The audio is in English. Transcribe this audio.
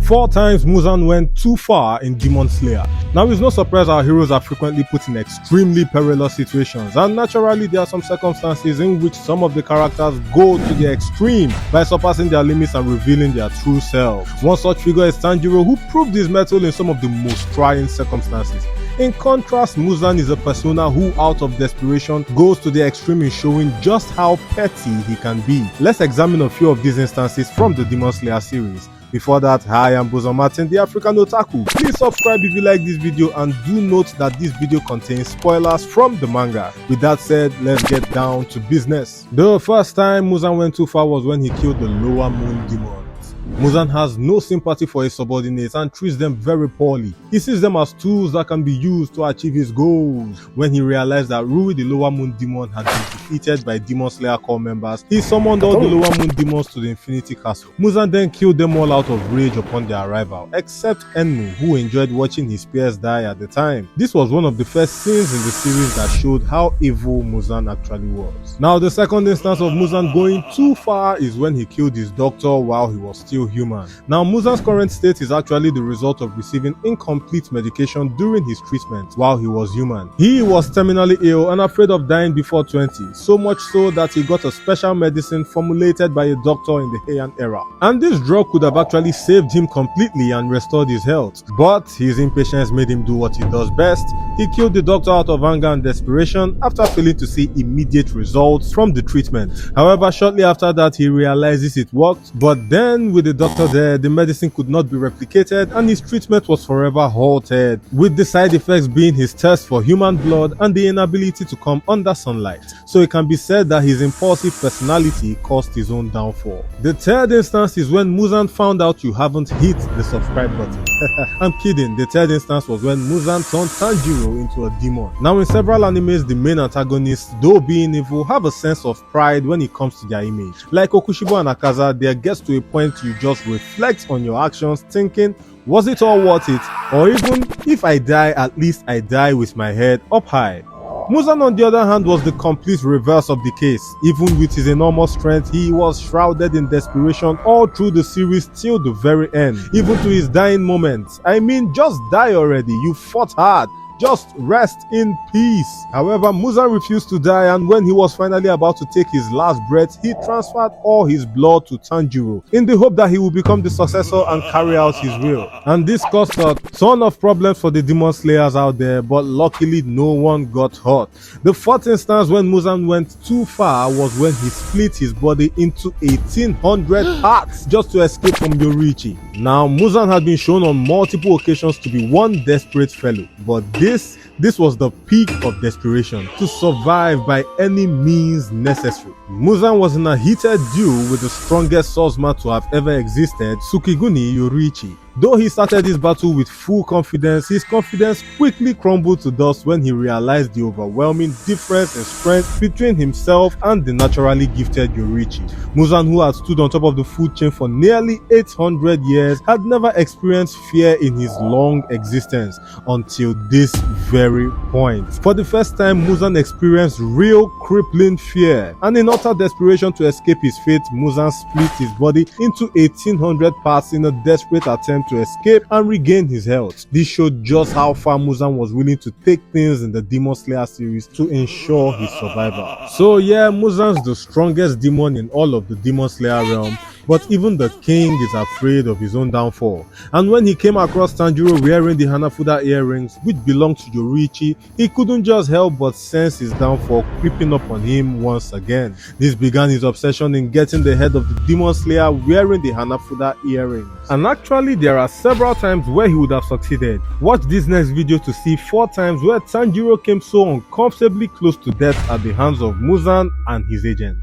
4 times Muzan went too far in Demon Slayer. Now it's no surprise our heroes are frequently put in extremely perilous situations, and naturally there are some circumstances in which some of the characters go to the extreme by surpassing their limits and revealing their true selves. One such figure is Tanjiro, who proved his mettle in some of the most trying circumstances. In contrast, Muzan is a persona who, out of desperation, goes to the extreme in showing just how petty he can be. Let's examine a few of these instances from the Demon Slayer series. Before that, hi, I'm Muzan Martin, the African Otaku. Please subscribe if you like this video, and do note that this video contains spoilers from the manga. With that said, let's get down to business. The first time Muzan went too far was when he killed the Lower Moon Demon. Muzan has no sympathy for his subordinates and treats them very poorly. He sees them as tools that can be used to achieve his goals. When he realized that Rui, the Lower Moon Demon, had been defeated by Demon Slayer core members, he summoned all the Lower Moon Demons to the Infinity Castle. Muzan then killed them all out of rage upon their arrival, except Enmu, who enjoyed watching his peers die at the time. This was one of the first scenes in the series that showed how evil Muzan actually was. Now, the second instance of Muzan going too far is when he killed his doctor while he was still human. Now, Muzan's current state is actually the result of receiving incomplete medication during his treatment while he was human. He was terminally ill and afraid of dying before 20, so much so that he got a special medicine formulated by a doctor in the Heian era. And this drug could have actually saved him completely and restored his health. But his impatience made him do what he does best. He killed the doctor out of anger and desperation after failing to see immediate results from the treatment. However, shortly after that, he realizes it worked, but then with the doctor there, the medicine could not be replicated and his treatment was forever halted, with the side effects being his thirst for human blood and the inability to come under sunlight. So it can be said that his impulsive personality caused his own downfall. The third instance is when Muzan found out you haven't hit the subscribe button. I'm kidding, the third instance was when Muzan turned Tanjiro into a demon. Now, in several animes, the main antagonists, though being evil, have a sense of pride when it comes to their image. Like Okushibo and Akaza, there gets to a point you just reflect on your actions thinking, was it all worth it? Or even, if I die, at least I die with my head up high. Muzan, on the other hand, was the complete reverse of the case. Even with his enormous strength, he was shrouded in desperation all through the series till the very end, even to his dying moments. I mean, just die already, you fought hard. Just rest in peace. However, Muzan refused to die, and when he was finally about to take his last breath, he transferred all his blood to Tanjiro in the hope that he would become the successor and carry out his will. And this caused a ton of problems for the Demon Slayers out there, but luckily no one got hurt. The fourth instance when Muzan went too far was when he split his body into 1800 parts just to escape from Yoruichi. Now, Muzan had been shown on multiple occasions to be one desperate fellow, but this was the peak of desperation, to survive by any means necessary. Muzan was in a heated duel with the strongest swordsman to have ever existed, Tsukiguni Yoruichi. Though he started this battle with full confidence, his confidence quickly crumbled to dust when he realized the overwhelming difference in strength between himself and the naturally gifted Yoruichi. Muzan, who had stood on top of the food chain for nearly 800 years, had never experienced fear in his long existence until this very point. For the first time, Muzan experienced real crippling fear, and in utter desperation to escape his fate, Muzan split his body into 1800 parts in a desperate attempt to escape and regain his health. This showed just how far Muzan was willing to take things in the Demon Slayer series to ensure his survival. So yeah, Muzan's the strongest demon in all of the Demon Slayer realm, but even the king is afraid of his own downfall. And when he came across Tanjiro wearing the Hanafuda earrings, which belonged to Yoruichi, he couldn't just help but sense his downfall creeping up on him once again. This began his obsession in getting the head of the Demon Slayer wearing the Hanafuda earrings. And actually, there are several times where he would have succeeded. Watch this next video to see 4 times where Tanjiro came so uncomfortably close to death at the hands of Muzan and his agent.